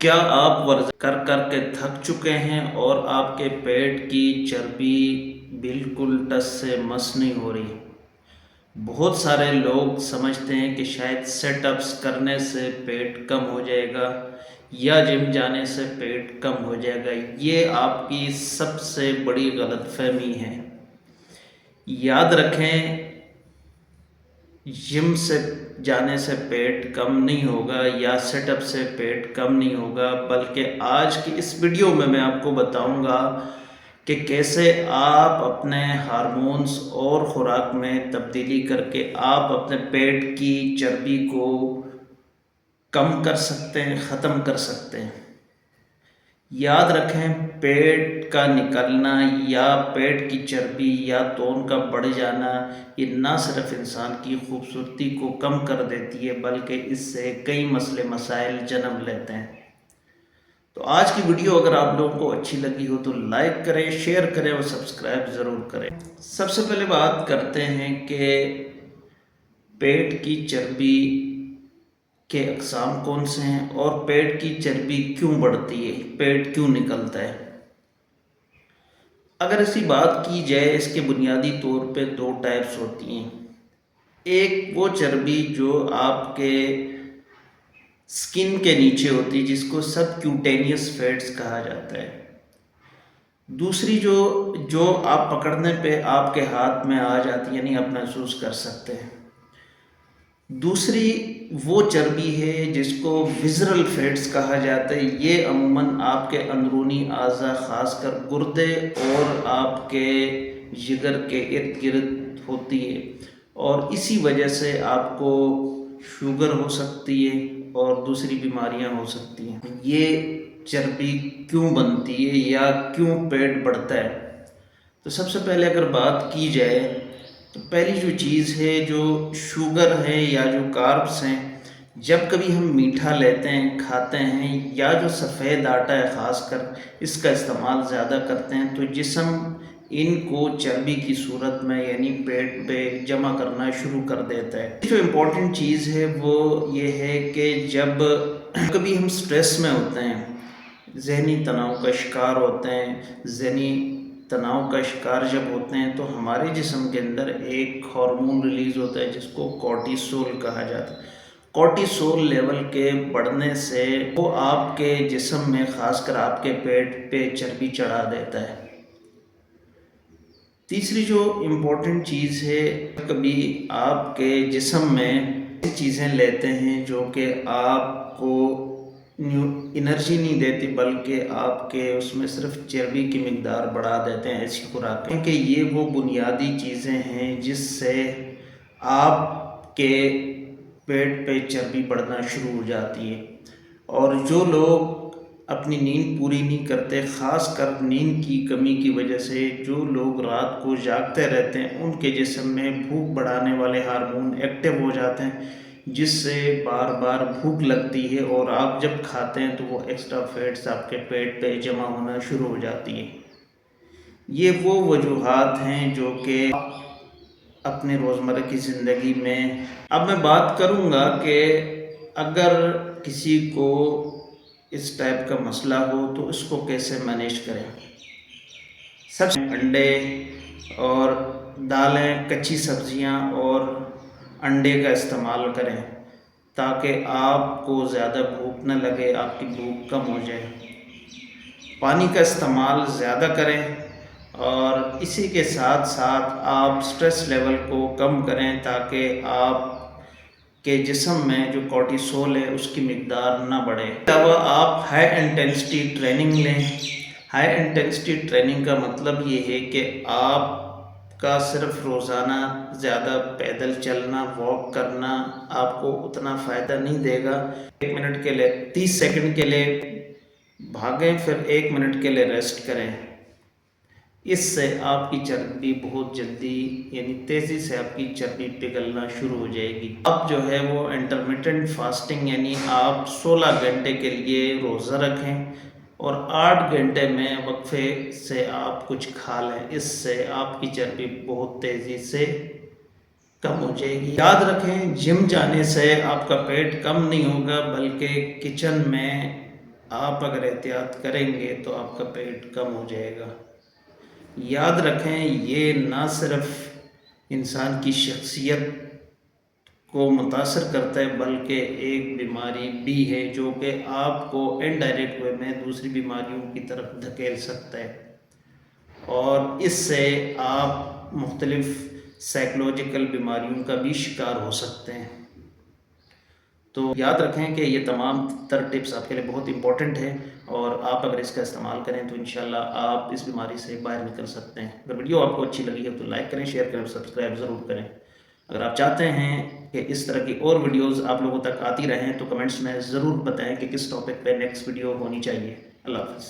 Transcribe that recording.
کیا آپ ورزش کر کر کے تھک چکے ہیں اور آپ کے پیٹ کی چربی بالکل ٹس سے مس نہیں ہو رہی؟ بہت سارے لوگ سمجھتے ہیں کہ شاید سیٹ اپس کرنے سے پیٹ کم ہو جائے گا یا جم جانے سے پیٹ کم ہو جائے گا۔ یہ آپ کی سب سے بڑی غلط فہمی ہے۔ یاد رکھیں، جم سے جانے سے پیٹ کم نہیں ہوگا یا سیٹ اپ سے پیٹ کم نہیں ہوگا، بلکہ آج کی اس ویڈیو میں آپ کو بتاؤں گا کہ کیسے آپ اپنے ہارمونز اور خوراک میں تبدیلی کر کے آپ اپنے پیٹ کی چربی کو کم کر سکتے ہیں، ختم کر سکتے ہیں۔ یاد رکھیں، پیٹ کا نکلنا یا پیٹ کی چربی یا تون کا بڑھ جانا یہ نہ صرف انسان کی خوبصورتی کو کم کر دیتی ہے بلکہ اس سے کئی مسئلے مسائل جنم لیتے ہیں۔ تو آج کی ویڈیو اگر آپ لوگوں کو اچھی لگی ہو تو لائک کریں، شیئر کریں اور سبسکرائب ضرور کریں۔ سب سے پہلے بات کرتے ہیں کہ پیٹ کی چربی کے اقسام کون سے ہیں اور پیٹ کی چربی کیوں بڑھتی ہے، پیٹ کیوں نکلتا ہے۔ اگر ایسی بات کی جائے، اس کے بنیادی طور پہ دو ٹائپس ہوتی ہیں۔ ایک وہ چربی جو آپ کے سکن کے نیچے ہوتی ہے جس کو سب کیوٹینیس فیٹس کہا جاتا ہے۔ دوسری جو آپ پکڑنے پہ آپ کے ہاتھ میں آ جاتی ہے، یعنی آپ محسوس کر سکتے ہیں۔ دوسری وہ چربی ہے جس کو وزرل فیٹس کہا جاتا ہے۔ یہ عموماً آپ کے اندرونی اعضاء، خاص کر گردے اور آپ کے جگر کے ارد گرد ہوتی ہے، اور اسی وجہ سے آپ کو شوگر ہو سکتی ہے اور دوسری بیماریاں ہو سکتی ہیں۔ یہ چربی کیوں بنتی ہے یا کیوں پیٹ بڑھتا ہے؟ تو سب سے پہلے اگر بات کی جائے تو پہلی جو چیز ہے، جو شوگر ہے یا جو کاربس ہیں، جب کبھی ہم میٹھا لیتے ہیں، کھاتے ہیں، یا جو سفید آٹا ہے خاص کر اس کا استعمال زیادہ کرتے ہیں، تو جسم ان کو چربی کی صورت میں یعنی پیٹ پہ جمع کرنا شروع کر دیتا ہے۔ جو امپورٹنٹ چیز ہے وہ یہ ہے کہ جب کبھی ہم سٹریس میں ہوتے ہیں، ذہنی تناؤ کا شکار ہوتے ہیں، ذہنی تناؤ کا شکار جب ہوتے ہیں تو ہمارے جسم کے اندر ایک ہارمون ریلیز ہوتا ہے جس کو کورٹیسول کہا جاتا ہے۔ کورٹیسول لیول کے بڑھنے سے وہ آپ کے جسم میں، خاص کر آپ کے پیٹ پہ چربی چڑھا دیتا ہے۔ تیسری جو امپورٹنٹ چیز ہے، کبھی آپ کے جسم میں ایسی چیزیں لیتے ہیں جو کہ آپ کو انرجی نہیں دیتی بلکہ آپ کے اس میں صرف چربی کی مقدار بڑھا دیتے ہیں، ایسی خوراکیں کہ یہ وہ بنیادی چیزیں ہیں جس سے آپ کے پیٹ پہ چربی بڑھنا شروع ہو جاتی ہے۔ اور جو لوگ اپنی نیند پوری نہیں کرتے، خاص کر نیند کی کمی کی وجہ سے جو لوگ رات کو جاگتے رہتے ہیں، ان کے جسم میں بھوک بڑھانے والے ہارمون ایکٹیو ہو جاتے ہیں جس سے بار بار بھوک لگتی ہے، اور آپ جب کھاتے ہیں تو وہ ایکسٹرا فیٹس آپ کے پیٹ پہ جمع ہونا شروع ہو جاتی ہیں۔ یہ وہ وجوہات ہیں جو کہ اپنے روزمرہ کی زندگی میں اب میں بات کروں گا کہ اگر کسی کو اس ٹائپ کا مسئلہ ہو تو اس کو کیسے مینیج کریں۔ سب سے انڈے اور دالیں، کچی سبزیاں اور انڈے کا استعمال کریں تاکہ آپ کو زیادہ بھوک نہ لگے، آپ کی بھوک کم ہو جائے۔ پانی کا استعمال زیادہ کریں، اور اسی کے ساتھ ساتھ آپ سٹریس لیول کو کم کریں تاکہ آپ کے جسم میں جو کورٹیسول ہے اس کی مقدار نہ بڑھے۔ اس کے علاوہ آپ ہائی انٹینسٹی ٹریننگ لیں۔ ہائی انٹینسٹی ٹریننگ کا مطلب یہ ہے کہ آپ کا صرف روزانہ زیادہ پیدل چلنا، واک کرنا آپ کو اتنا فائدہ نہیں دے گا۔ 1 منٹ کے لیے 30 سیکنڈ کے لیے بھاگیں، پھر 1 منٹ کے لیے ریسٹ کریں۔ اس سے آپ کی چربی بہت جلدی یعنی تیزی سے آپ کی چربی پگھلنا شروع ہو جائے گی۔ آپ جو ہے وہ انٹرمیٹنٹ فاسٹنگ یعنی آپ 16 گھنٹے کے لیے روزہ رکھیں اور 8 گھنٹے میں وقفے سے آپ کچھ کھا لیں۔ اس سے آپ کی چربی بہت تیزی سے کم ہو جائے گی۔ یاد رکھیں، جم جانے سے آپ کا پیٹ کم نہیں ہوگا بلکہ کچن میں آپ اگر احتیاط کریں گے تو آپ کا پیٹ کم ہو جائے گا۔ یاد رکھیں یہ نہ صرف انسان کی شخصیت کو متاثر کرتا ہے بلکہ ایک بیماری بھی ہے جو کہ آپ کو انڈائریکٹ وے میں دوسری بیماریوں کی طرف دھکیل سکتا ہے، اور اس سے آپ مختلف سائیکولوجیکل بیماریوں کا بھی شکار ہو سکتے ہیں۔ تو یاد رکھیں کہ یہ تمام تر ٹپس آپ کے لیے بہت امپورٹنٹ ہیں، اور آپ اگر اس کا استعمال کریں تو انشاءاللہ آپ اس بیماری سے باہر نکل سکتے ہیں۔ اگر ویڈیو آپ کو اچھی لگی ہے تو لائک کریں، شیئر کریں، سبسکرائب ضرور کریں۔ اگر آپ چاہتے ہیں کہ اس طرح کی اور ویڈیوز آپ لوگوں تک آتی رہیں تو کمنٹس میں ضرور بتائیں کہ کس ٹاپک پہ نیکسٹ ویڈیو ہونی چاہیے۔ اللہ حافظ۔